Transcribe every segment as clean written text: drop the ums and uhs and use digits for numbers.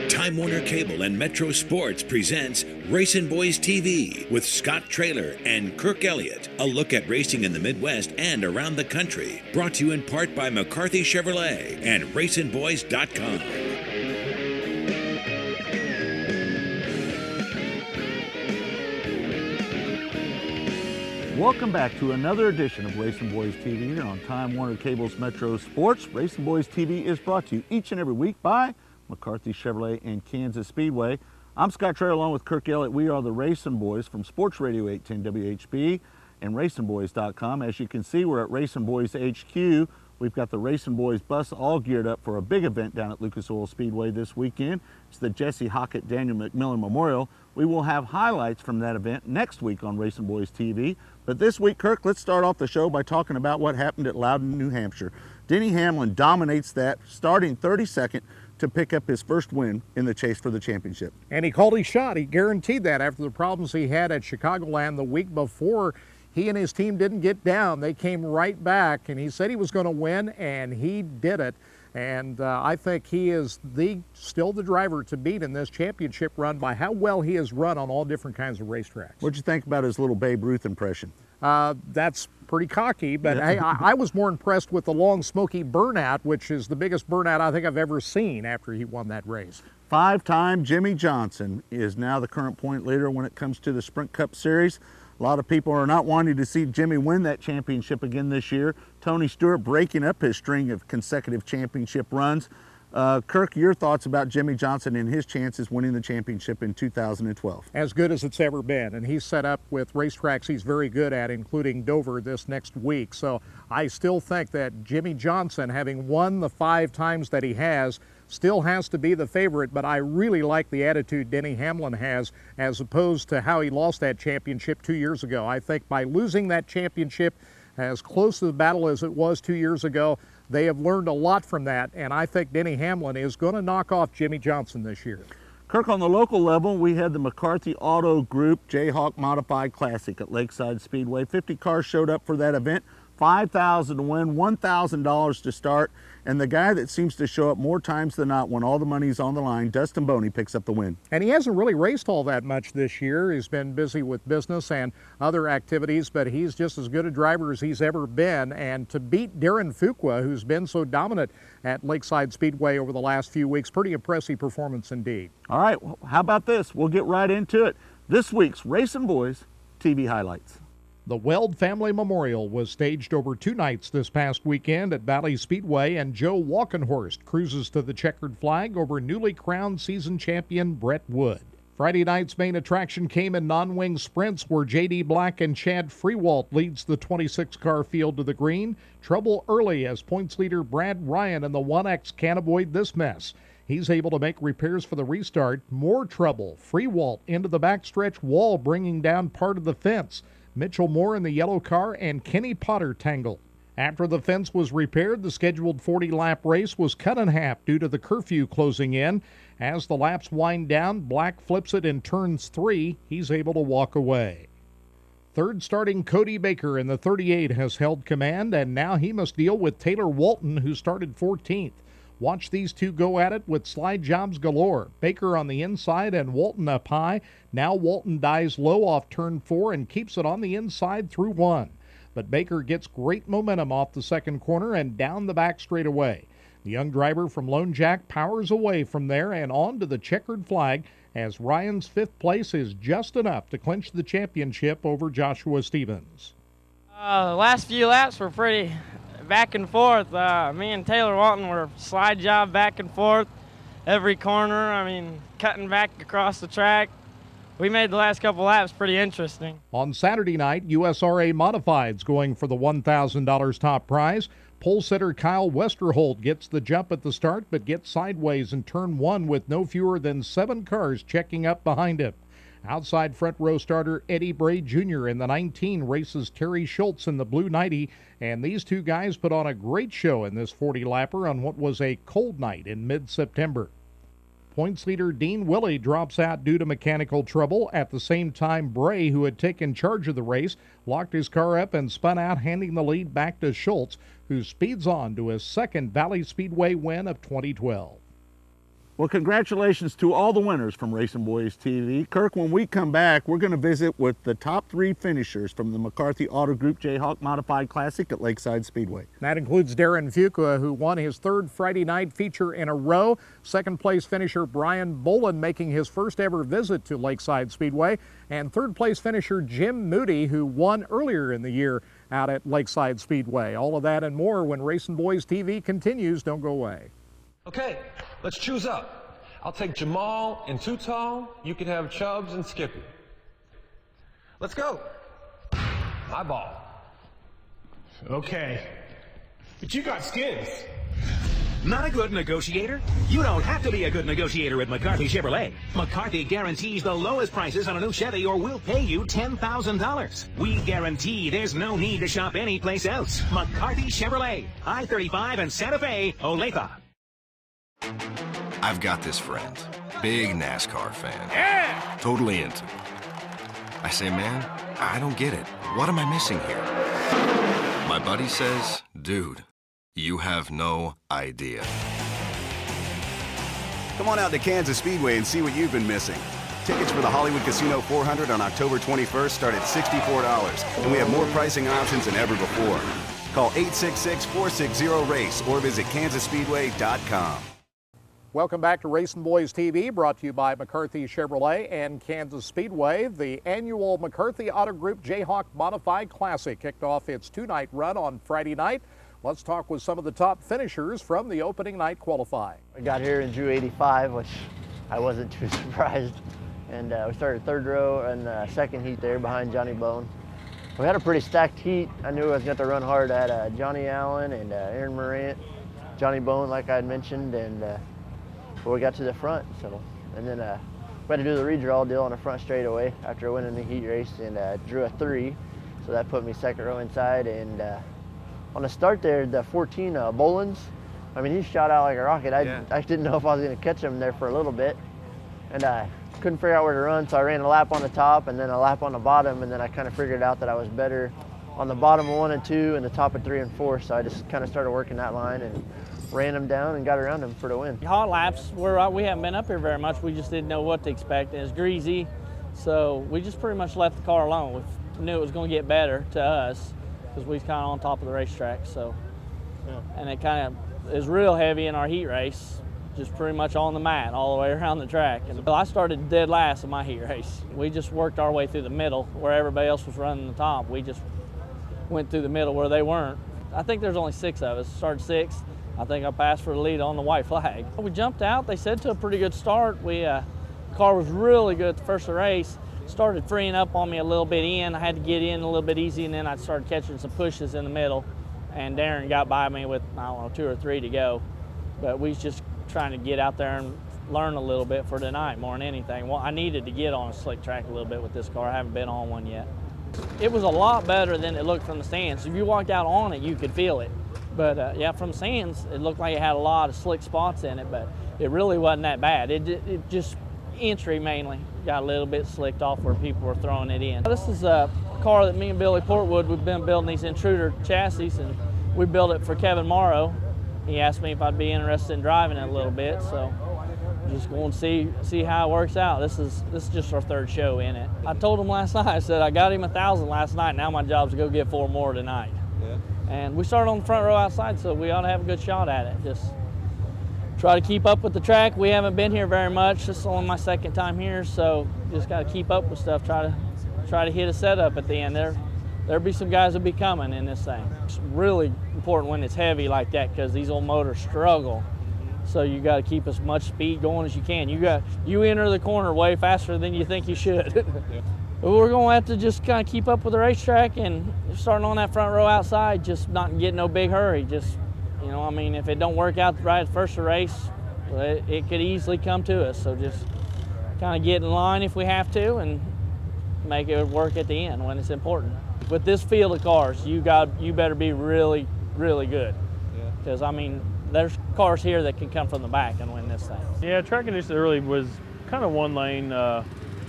Time Warner Cable and Metro Sports presents RacinBoys TV with Scott Traylor and Kirk Elliott. A look at racing in the Midwest and around the country. Brought to you in part by McCarthy Chevrolet and RacinBoys.com. Welcome back to another edition of RacinBoys TV here on Time Warner Cable's Metro Sports. RacinBoys TV is brought to you each and every week by McCarthy Chevrolet and Kansas Speedway. I'm Scott Traylor along with Kirk Elliott. We are the RacinBoys from Sports Radio 810 WHB and RacinBoys.com. As you can see, we're at RacinBoys HQ. We've got the RacinBoys bus all geared up for a big event down at Lucas Oil Speedway this weekend. It's the Jesse Hockett Daniel McMillan Memorial. We will have highlights from that event next week on RacinBoys TV. But this week, Kirk, let's start off the show by talking about what happened at Loudon, New Hampshire. Denny Hamlin dominates that, starting 32nd to pick up his first win in the chase for the championship. And he called his shot. He guaranteed that after the problems he had at Chicagoland the week before. He and his team didn't get down. They came right back, and he said he was going to win, and he did it. And I think he is still the driver to beat in this championship run by how well he has run on all different kinds of racetracks. What'd you think about his little Babe Ruth impression? That's pretty cocky, but hey, I was more impressed with the long smoky burnout, which is the biggest burnout I think I've ever seen after he won that race. Five-time Jimmy Johnson is now the current point leader when it comes to the Sprint Cup Series. A lot of people are not wanting to see Jimmy win that championship again this year. Tony Stewart breaking up his string of consecutive championship runs. Kirk, your thoughts about Jimmy Johnson and his chances winning the championship in 2012? As good as it's ever been, and he's set up with racetracks he's very good at, including Dover this next week. So I still think that Jimmy Johnson, having won the 5 times that he has, still has to be the favorite, but I really like the attitude Denny Hamlin has as opposed to how he lost that championship 2 years ago. I think by losing that championship as close to the battle as it was 2 years ago, they have learned a lot from that, and I think Denny Hamlin is going to knock off Jimmy Johnson this year. Kirk, on the local level, we had the McCarthy Auto Group Jayhawk Modified Classic at Lakeside Speedway. 50 cars showed up for that event. $5,000 to win, $1,000 to start, and the guy that seems to show up more times than not when all the money's on the line, Dustin Boney, picks up the win. And he hasn't really raced all that much this year. He's been busy with business and other activities, but he's just as good a driver as he's ever been. And to beat Darren Fuqua, who's been so dominant at Lakeside Speedway over the last few weeks, pretty impressive performance indeed. All right, well, how about this? We'll get right into it. This week's RacinBoys TV highlights. The Weld Family Memorial was staged over 2 nights this past weekend at Valley Speedway, and Joe Walkenhorst cruises to the checkered flag over newly crowned season champion Brett Wood. Friday night's main attraction came in non-wing sprints where J.D. Black and Chad Freewalt leads the 26-car field to the green. Trouble early as points leader Brad Ryan and the 1X can't avoid this mess. He's able to make repairs for the restart. More trouble. Freewalt into the backstretch wall, bringing down part of the fence. Mitchell Moore in the yellow car and Kenny Potter tangled. After the fence was repaired, the scheduled 40-lap race was cut in half due to the curfew closing in. As the laps wind down, Black flips it in turns 3. He's able to walk away. Third starting Cody Baker in the 38 has held command, and now he must deal with Taylor Walton, who started 14th. Watch these two go at it with slide jobs galore. Baker on the inside and Walton up high. Now Walton dies low off turn 4 and keeps it on the inside through 1. But Baker gets great momentum off the second corner and down the back straightaway. The young driver from Lone Jack powers away from there and on to the checkered flag as Ryan's 5th place is just enough to clinch the championship over Joshua Stevens. The last few laps were pretty back and forth. Me and Taylor Walton were slide job back and forth every corner. I mean, cutting back across the track. We made the last couple laps pretty interesting. On Saturday night, USRA Modified's going for the $1,000 top prize. Pole sitter Kyle Westerholt gets the jump at the start, but gets sideways in turn 1 with no fewer than 7 cars checking up behind him. Outside front row starter Eddie Bray Jr. in the 19 races Terry Schultz in the blue 90, and these two guys put on a great show in this 40-lapper on what was a cold night in mid-September. Points leader Dean Willey drops out due to mechanical trouble. At the same time, Bray, who had taken charge of the race, locked his car up and spun out, handing the lead back to Schultz, who speeds on to his second Valley Speedway win of 2012. Well, congratulations to all the winners from RacinBoys TV. Kirk, when we come back, we're going to visit with the top 3 finishers from the McCarthy Auto Group Jayhawk Modified Classic at Lakeside Speedway. That includes Darren Fuqua, who won his 3rd Friday night feature in a row. Second place finisher Brian Bolin making his first ever visit to Lakeside Speedway. And 3rd place finisher Jim Moody, who won earlier in the year out at Lakeside Speedway. All of that and more when RacinBoys TV continues. Don't go away. Okay, let's choose up. I'll take Jamal and Tutal. You can have Chubbs and Skippy. Let's go. My ball. Okay, but you got skins. Not a good negotiator? You don't have to be a good negotiator at McCarthy Chevrolet. McCarthy guarantees the lowest prices on a new Chevy or we'll pay you $10,000. We guarantee there's no need to shop anyplace else. McCarthy Chevrolet, I-35 and Santa Fe, Olathe. I've got this friend, big NASCAR fan. Yeah! Totally into it. I say, man, I don't get it. What am I missing here? My buddy says, dude, you have no idea. Come on out to Kansas Speedway and see what you've been missing. Tickets for the Hollywood Casino 400 on October 21st start at $64, and we have more pricing options than ever before. Call 866-460-RACE or visit kansasspeedway.com. Welcome back to RacinBoys TV, brought to you by McCarthy Chevrolet and Kansas Speedway. The annual McCarthy Auto Group Jayhawk Modified Classic kicked off its 2-night run on Friday night. Let's talk with some of the top finishers from the opening night qualifying. I got here and drew 85, which I wasn't too surprised. And we started 3rd row and 2nd heat there behind Johnny Bone. We had a pretty stacked heat. I knew I was going to run hard at Johnny Allen and Aaron Morant, Johnny Bone, like I had mentioned, and before we got to the front. And then we had to do the redraw deal on the front straightaway after winning the heat race, and drew a 3. So that put me 2nd row inside. And on the start there, the 14 Bolins, I mean, he shot out like a rocket. I didn't know if I was going to catch him there for a little bit. And I couldn't figure out where to run, so I ran a lap on the top and then a lap on the bottom, and then I kind of figured out that I was better on the bottom of 1 and 2 and the top of 3 and 4. So I just kind of started working that line and ran him down and got around him for the win. Hot laps, we haven't been up here very much. We just didn't know what to expect. It was greasy, so we just pretty much left the car alone. We knew it was going to get better to us because we was kind of on top of the racetrack. So, and it kind of is real heavy in our heat race, just pretty much on the mat all the way around the track. And I started dead last in my heat race. We just worked our way through the middle where everybody else was running the top. We just went through the middle where they weren't. I think there's only 6 of us. Started 6th. I think I passed for the lead on the white flag. We jumped out, they said, to a pretty good start. The car was really good at the first of the race. Started freeing up on me a little bit in. I had to get in a little bit easy, and then I started catching some pushes in the middle. And Darren got by me with, I don't know, 2 or 3 to go. But we was just trying to get out there and learn a little bit for tonight more than anything. Well, I needed to get on a slick track a little bit with this car. I haven't been on one yet. It was a lot better than it looked from the stands. If you walked out on it, you could feel it. But yeah, from stands, it looked like it had a lot of slick spots in it, but it really wasn't that bad. It just, entry mainly, got a little bit slicked off where people were throwing it in. This is a car that me and Billy Portwood, we've been building these Intruder chassis, and we built it for Kevin Morrow. He asked me if I'd be interested in driving it a little bit, so just going to see how it works out. This is just our 3rd show in it. I told him last night, I said, I got him 1,000 last night, now my job's to go get 4 more tonight. Yeah. And we started on the front row outside, so we ought to have a good shot at it. Just try to keep up with the track. We haven't been here very much. This is only my 2nd time here, so just got to keep up with stuff. Try to hit a setup at the end. There'll be some guys that'll be coming in this thing. It's really important when it's heavy like that because these old motors struggle. So you got to keep as much speed going as you can. You enter the corner way faster than you think you should. Yeah. But we're going to have to just kind of keep up with the racetrack and starting on that front row outside, just not get no big hurry. Just, you know, I mean, if it don't work out right at the first of the race, it could easily come to us. So just kind of get in line if we have to and make it work at the end when it's important. With this field of cars, you better be really, really good. Because, I mean, there's cars here that can come from the back and win this thing. Yeah, track conditions really was kind of one lane.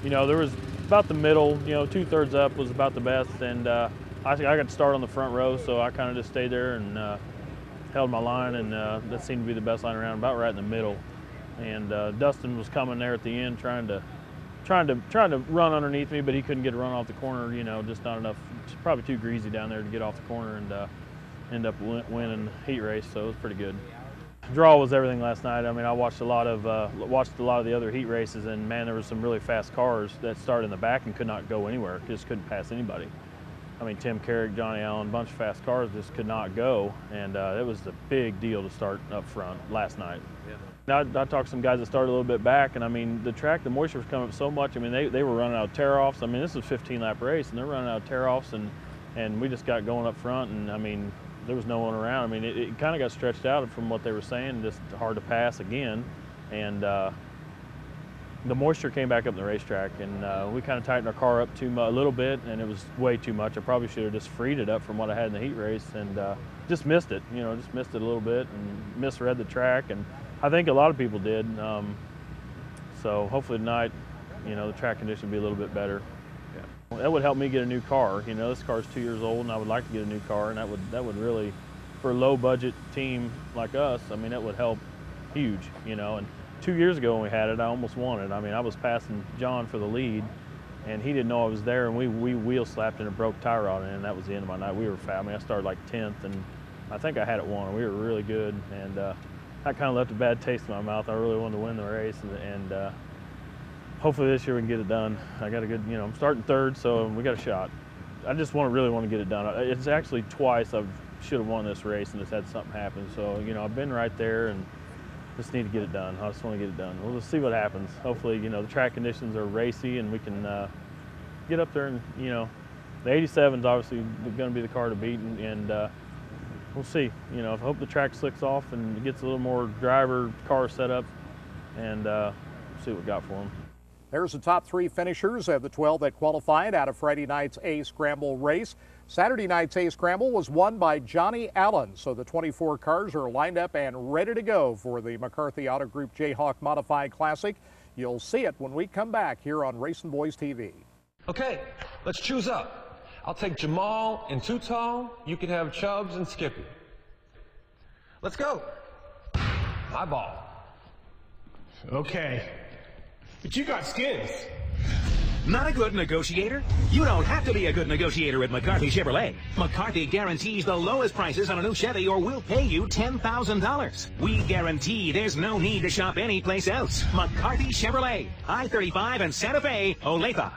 You know, there was about the middle, you know, 2/3 up was about the best, and I got to start on the front row, so I kind of just stayed there and held my line, and that seemed to be the best line around, about right in the middle. And Dustin was coming there at the end, trying to run underneath me, but he couldn't get a run off the corner. You know, just not enough. It's probably too greasy down there to get off the corner, and end up winning the heat race. So it was pretty good. Draw was everything last night. I mean, I watched a lot of the other heat races, and man, there was some really fast cars that started in the back and could not go anywhere. Just couldn't pass anybody. I mean, Tim Carrick, Johnny Allen, a bunch of fast cars just could not go, and it was a big deal to start up front last night. Yeah. I talked to some guys that started a little bit back, and I mean, the track, the moisture was coming up so much. I mean, they were running out of tear-offs. I mean, this was a 15-lap race, and they're running out of tear-offs, and we just got going up front, and I mean, there was no one around. I mean, it kind of got stretched out from what they were saying, just hard to pass again, and the moisture came back up the racetrack, and we kind of tightened our car up a little bit, and it was way too much. I probably should have just freed it up from what I had in the heat race, and just missed it. You know, just missed it a little bit and misread the track, and I think a lot of people did. So hopefully tonight, you know, the track condition will be a little bit better. Yeah. That would help me get a new car. You know, this car's 2 years old, and I would like to get a new car, and that would really, for a low budget team like us, I mean, that would help huge. You know, and 2 years ago when we had it, I almost won it. I mean, I was passing John for the lead, and he didn't know I was there, and we wheel slapped and a broke tie rod in, and that was the end of my night. We were fat. I mean, I started like 10th, and I think I had it won. We were really good, and that kind of left a bad taste in my mouth. I really wanted to win the race, and hopefully this year we can get it done. I got a good, you know, I'm starting third, so we got a shot. I just really want to get it done. It's actually twice I should have won this race and just had something happen. So, you know, I've been right there and just need to get it done. I just want to get it done. We'll just see what happens. Hopefully, you know, the track conditions are racy and we can get up there, and, you know, the 87's obviously going to be the car to beat, and we'll see. You know, I hope the track slicks off and gets a little more driver car set up, and see what we got for them. There's the top 3 finishers of the 12 that qualified out of Friday night's A Scramble race. Saturday night's A Scramble was won by Johnny Allen, so the 24 cars are lined up and ready to go for the McCarthy Auto Group Jayhawk Modified Classic. You'll see it when we come back here on RacinBoys TV. Okay, let's choose up. I'll take Jamal and Tutal. You can have Chubbs and Skippy. Let's go. My ball. Okay. But you got skins. Not a good negotiator? You don't have to be a good negotiator at McCarthy Chevrolet. McCarthy guarantees the lowest prices on a new Chevy, or we'll pay you $10,000. We guarantee there's no need to shop anyplace else. McCarthy Chevrolet, I-35 and Santa Fe, Olathe.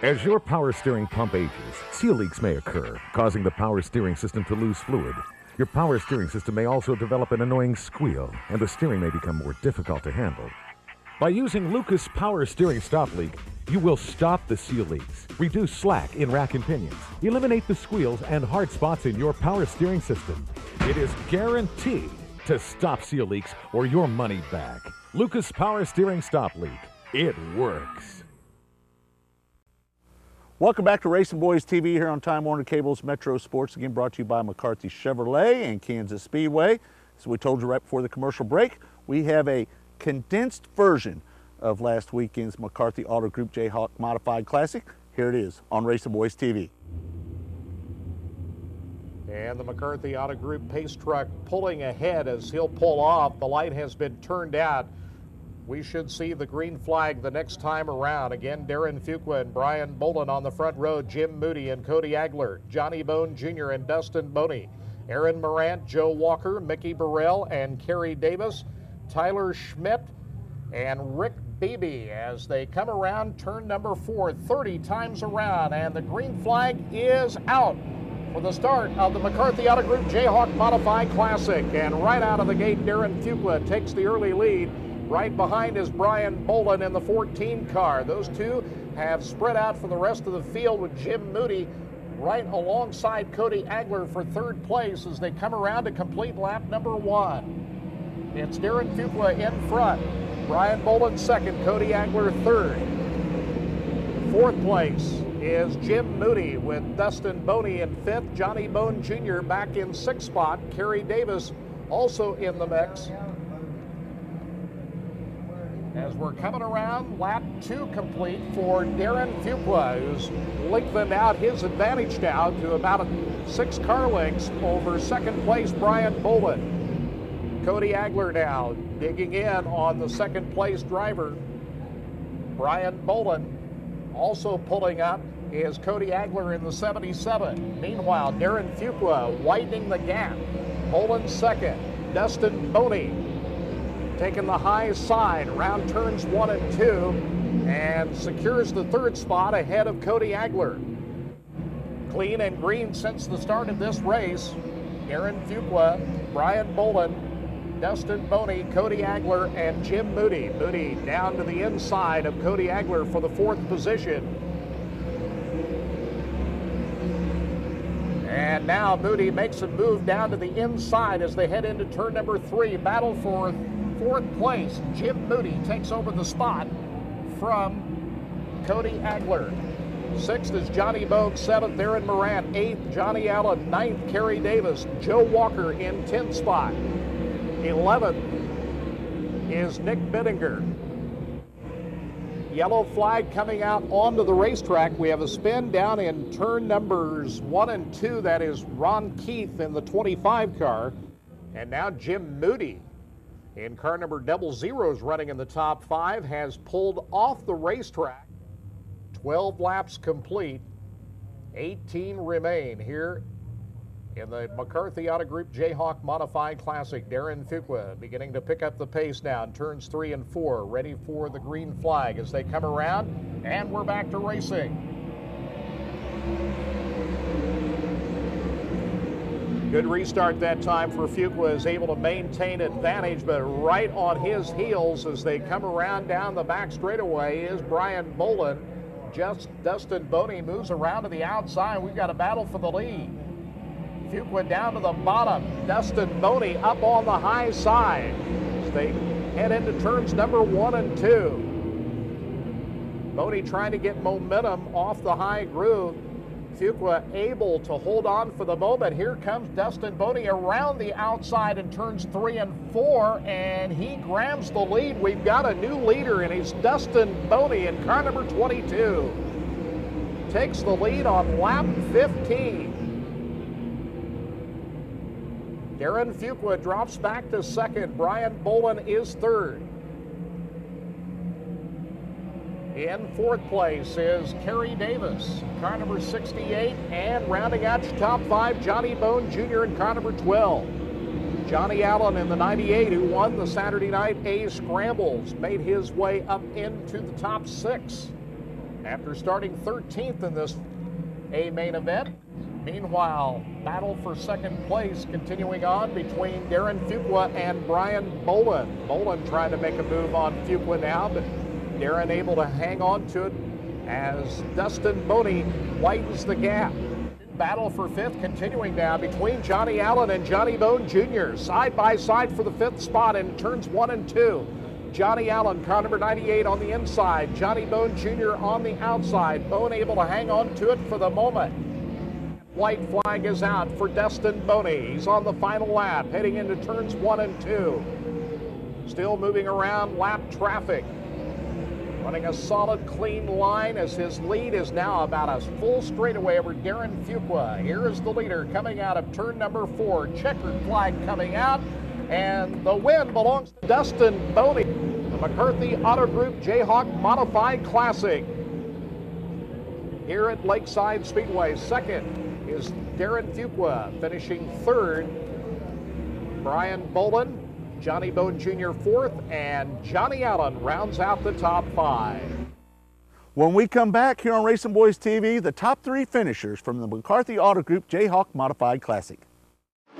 As your power steering pump ages, seal leaks may occur, causing the power steering system to lose fluid. Your power steering system may also develop an annoying squeal, and the steering may become more difficult to handle. By using Lucas Power Steering Stop Leak, you will stop the seal leaks, reduce slack in rack and pinions, eliminate the squeals and hard spots in your power steering system. It is guaranteed to stop seal leaks or your money back. Lucas Power Steering Stop Leak. It works. Welcome back to RacinBoys TV here on Time Warner Cable's Metro Sports, again brought to you by McCarthy Chevrolet and Kansas Speedway. So we told you right before the commercial break, we have a condensed version of last weekend's McCarthy Auto Group Jayhawk Modified Classic. Here it is on RacinBoys TV. And the McCarthy Auto Group pace truck pulling ahead as he'll pull off. The light has been turned out. We should see the green flag the next time around. Again, Darren Fuqua and Brian Bolin on the front row, Jim Moody and Cody Agler, Johnny Bone Jr. and Dustin Boney, Aaron Morant, Joe Walker, Mickey Burrell and Kerry Davis, Tyler Schmidt and Rick Beebe as they come around turn number 4, 30 times around, and the green flag is out for the start of the McCarthy Auto Group Jayhawk Modified Classic. And right out of the gate, Darren Fuqua takes the early lead. Right behind is Brian Bolin in the 14 car. Those two have spread out for the rest of the field, with Jim Moody right alongside Cody Agler for third place as they come around to complete lap number 1. It's Darren Fuqua in front, Brian Bolin second, Cody Agler third. Fourth place is Jim Moody with Dustin Boney in 5th. Johnny Bone Jr. back in 6th spot. Kerry Davis also in the mix. As we're coming around, lap 2 complete for Darren Fuqua, who's lengthened out his advantage now to about 6 car lengths over second place Brian Bolin. Cody Agler now digging in on the second place driver. Brian Bolin also pulling up is Cody Agler in the 77. Meanwhile, Darren Fuqua widening the gap. Bolin second. Dustin Boney taking the high side around turns 1 and 2 and secures the 3rd spot ahead of Cody Agler. Clean and green since the start of this race. Darren Fuqua, Brian Bolin, Dustin Boney, Cody Agler, and Jim Moody. Moody down to the inside of Cody Agler for the 4th position. And now Moody makes a move down to the inside as they head into turn number 3. Battle for 4th place. Jim Moody takes over the spot from Cody Agler. 6th is Johnny Bogue, 7th Aaron Morant, 8th Johnny Allen, 9th Kerry Davis, Joe Walker in 10th spot. 11th is Nick Bittinger. Yellow flag coming out onto the racetrack. We have a spin down in turn numbers 1 and 2. That is Ron Keith in the 25 car. And now Jim Moody in car number 00 is running in the top 5, has pulled off the racetrack. 12 laps complete. 18 remain here in the McCarthy Auto Group Jayhawk Modified Classic. Darren Fuqua beginning to pick up the pace now in turns 3 and 4, ready for the green flag as they come around, and we're back to racing. Good restart that time for Fuqua, is able to maintain advantage, but right on his heels as they come around down the back straightaway is Brian Bolin. Just Dustin Boney moves around to the outside. We've got a battle for the lead. Fuqua down to the bottom. Dustin Boney up on the high side as they head into turns number 1 and 2. Boney trying to get momentum off the high groove. Fuqua able to hold on for the moment. Here comes Dustin Boney around the outside in turns 3 and 4, and he grabs the lead. We've got a new leader, and it's Dustin Boney in car number 22. Takes the lead on lap 15. Darren Fuqua drops back to 2nd. Brian Bolin is 3rd. In 4th place is Kerry Davis, car number 68, and rounding out your top 5, Johnny Bone Jr. in car number 12. Johnny Allen in the 98, who won the Saturday night A Scrambles, made his way up into the top 6 after starting 13th in this A main event. Meanwhile, battle for 2nd place continuing on between Darren Fuqua and Brian Bolin. Bolin trying to make a move on Fuqua now, but Darren able to hang on to it as Dustin Boney widens the gap. Battle for 5th continuing now between Johnny Allen and Johnny Bone Jr. Side by side for the 5th spot in turns 1 and 2. Johnny Allen, car number 98 on the inside. Johnny Bone Jr. on the outside. Bone able to hang on to it for the moment. White flag is out for Dustin Boney. He's on the final lap, heading into turns 1 and 2. Still moving around lap traffic. Running a solid, clean line as his lead is now about a full straightaway over Darren Fuqua. Here is the leader coming out of turn number 4. Checkered flag coming out, and the win belongs to Dustin Boney. The McCarthy Auto Group Jayhawk Modified Classic here at Lakeside Speedway. 2nd is Darren Fuqua, finishing 3rd. Brian Bolin, Johnny Bone Jr. 4th, and Johnny Allen rounds out the top 5. When we come back here on RacinBoys TV, the top 3 finishers from the McCarthy Auto Group Jayhawk Modified Classic.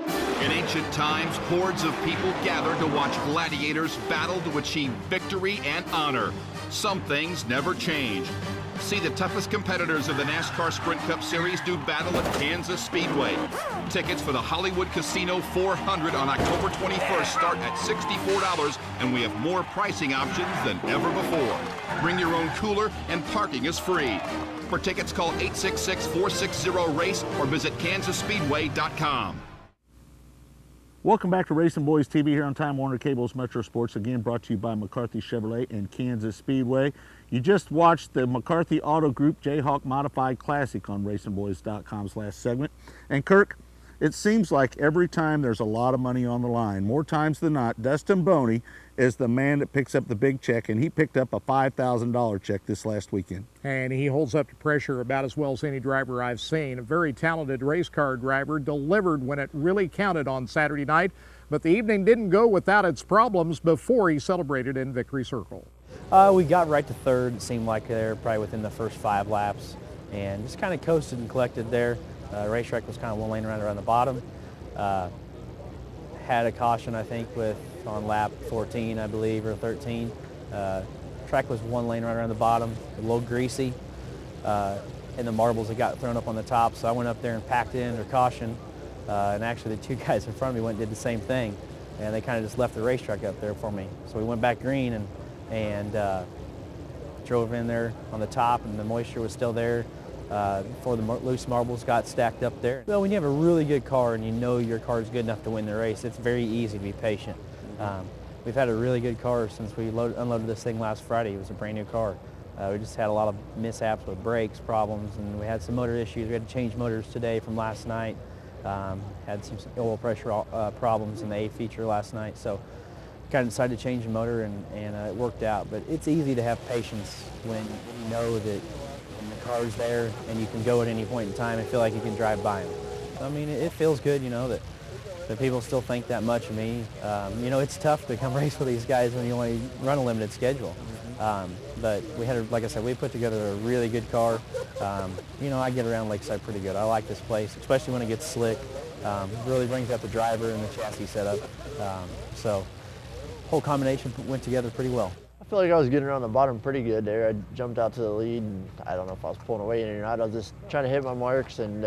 In ancient times, hordes of people gathered to watch gladiators battle to achieve victory and honor. Some things never change. See the toughest competitors of the NASCAR Sprint Cup Series do battle at Kansas Speedway. Tickets for the Hollywood Casino 400 on October 21st start at $64, and we have more pricing options than ever before. Bring your own cooler, and parking is free. For tickets, call 866-460-RACE or visit kansasspeedway.com. Welcome back to Racing Boys TV here on Time Warner Cable's Metro Sports, again brought to you by McCarthy Chevrolet and Kansas Speedway. You just watched the McCarthy Auto Group Jayhawk Modified Classic on RacingBoys.com's last segment. And Kirk, it seems like every time there's a lot of money on the line, more times than not, Dustin Boney is the man that picks up the big check, and he picked up a $5,000 check this last weekend. And he holds up to pressure about as well as any driver I've seen. A very talented race car driver, delivered when it really counted on Saturday night, but the evening didn't go without its problems before he celebrated in Victory Circle. We got right to third. It seemed like they were probably within the first 5 laps, and just kind of coasted and collected there. Racetrack was kind of one lane around the bottom. Had a caution, I think, on lap 14, I believe, or 13. Track was one lane right around the bottom, a little greasy, and the marbles had got thrown up on the top, so I went up there and packed it in under caution, and actually the 2 guys in front of me went and did the same thing, and they kind of just left the racetrack up there for me. So we went back green and drove in there on the top, and the moisture was still there before the loose marbles got stacked up there. Well, when you have a really good car and you know your car is good enough to win the race, it's very easy to be patient. We've had a really good car since we unloaded this thing last Friday. It was a brand new car. We just had a lot of mishaps with brakes problems, and we had some motor issues. We had to change motors today from last night. Had some oil pressure problems in the A feature last night, so kind of decided to change the motor, and it worked out. But it's easy to have patience when you know that the car's there and you can go at any point in time and feel like you can drive by them. I mean, it feels good, you know, that people still think that much of me. You know, it's tough to come race with these guys when you only run a limited schedule. But we had, like I said, we put together a really good car. You know, I get around Lakeside pretty good. I like this place, especially when it gets slick. Really brings out the driver and the chassis setup. So, whole combination went together pretty well. I feel like I was getting around the bottom pretty good there. I jumped out to the lead, and I don't know if I was pulling away or not. I was just trying to hit my marks, and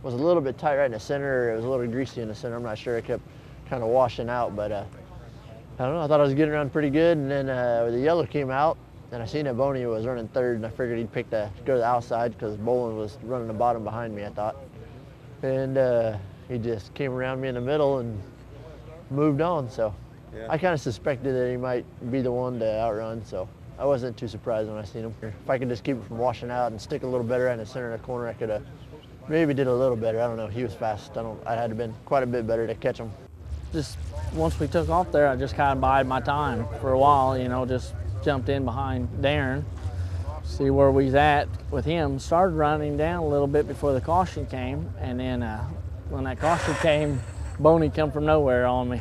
was a little bit tight right in the center. It was a little greasy in the center. I'm not sure. It kept kind of washing out, but I don't know. I thought I was getting around pretty good, and then the yellow came out, and I seen that Boney was running third, and I figured he'd go to the outside because Bolin was running the bottom behind me, I thought. And he just came around me in the middle and moved on, so. Yeah. I kind of suspected that he might be the one to outrun, so I wasn't too surprised when I seen him. If I could just keep it from washing out and stick a little better in the center of the corner, I could have maybe did a little better. I don't know. He was fast. I had to been quite a bit better to catch him. Just once we took off there, I just kind of bided my time for a while, you know, just jumped in behind Darren, see where we was at with him. Started running down a little bit before the caution came, and then when that caution came, Boney come from nowhere on me.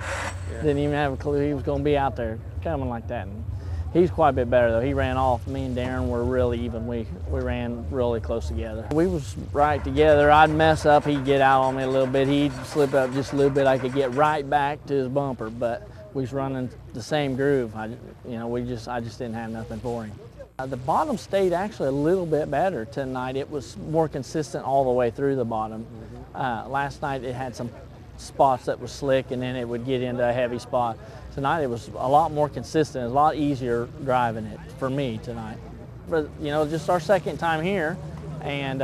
Yeah. Didn't even have a clue he was going to be out there coming like that. And he's quite a bit better though. He ran off. Me and Darren were really even. We ran really close together. We was right together. I'd mess up, he'd get out on me a little bit. He'd slip up just a little bit. I could get right back to his bumper, but we was running the same groove. I just didn't have nothing for him. The bottom stayed actually a little bit better tonight. It was more consistent all the way through the bottom. Last night it had some spots that was slick, and then it would get into a heavy spot. Tonight it was a lot more consistent. It was a lot easier driving it for me tonight. But you know, just our second time here, and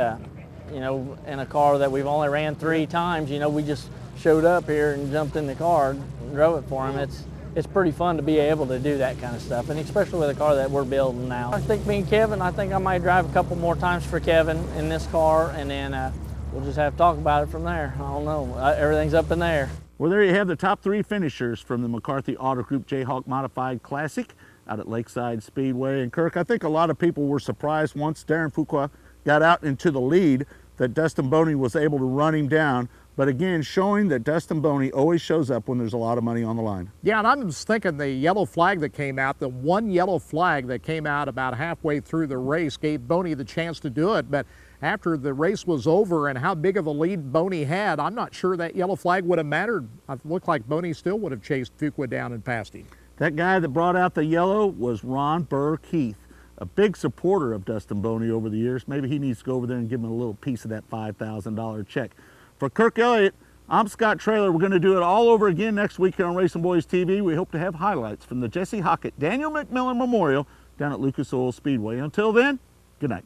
you know, in a car that we've only ran 3 times. You know, we just showed up here and jumped in the car and drove it for him. It's pretty fun to be able to do that kind of stuff, and especially with a car that we're building now. I think me and Kevin, I think I might drive a couple more times for Kevin in this car, and then we'll just have to talk about it from there. I don't know. Everything's up in there. Well, there you have the top 3 finishers from the McCarthy Auto Group Jayhawk Modified Classic out at Lakeside Speedway. And Kirk, I think a lot of people were surprised once Darren Fuqua got out into the lead that Dustin Boney was able to run him down. But again, showing that Dustin Boney always shows up when there's a lot of money on the line. Yeah, and I'm just thinking the yellow flag that came out, the one yellow flag that came out about halfway through the race gave Boney the chance to do it. But after the race was over and how big of a lead Boney had, I'm not sure that yellow flag would have mattered. It looked like Boney still would have chased Fuqua down and passed him. That guy that brought out the yellow was Ron Burr Keith a big supporter of Dustin Boney over the years. Maybe he needs to go over there and give him a little piece of that $5,000 check. For Kirk Elliott, I'm Scott Traylor. We're going to do it all over again next week here on Racing Boys TV. We hope to have highlights from the Jesse Hockett Daniel McMillan Memorial down at Lucas Oil Speedway. Until then, good night.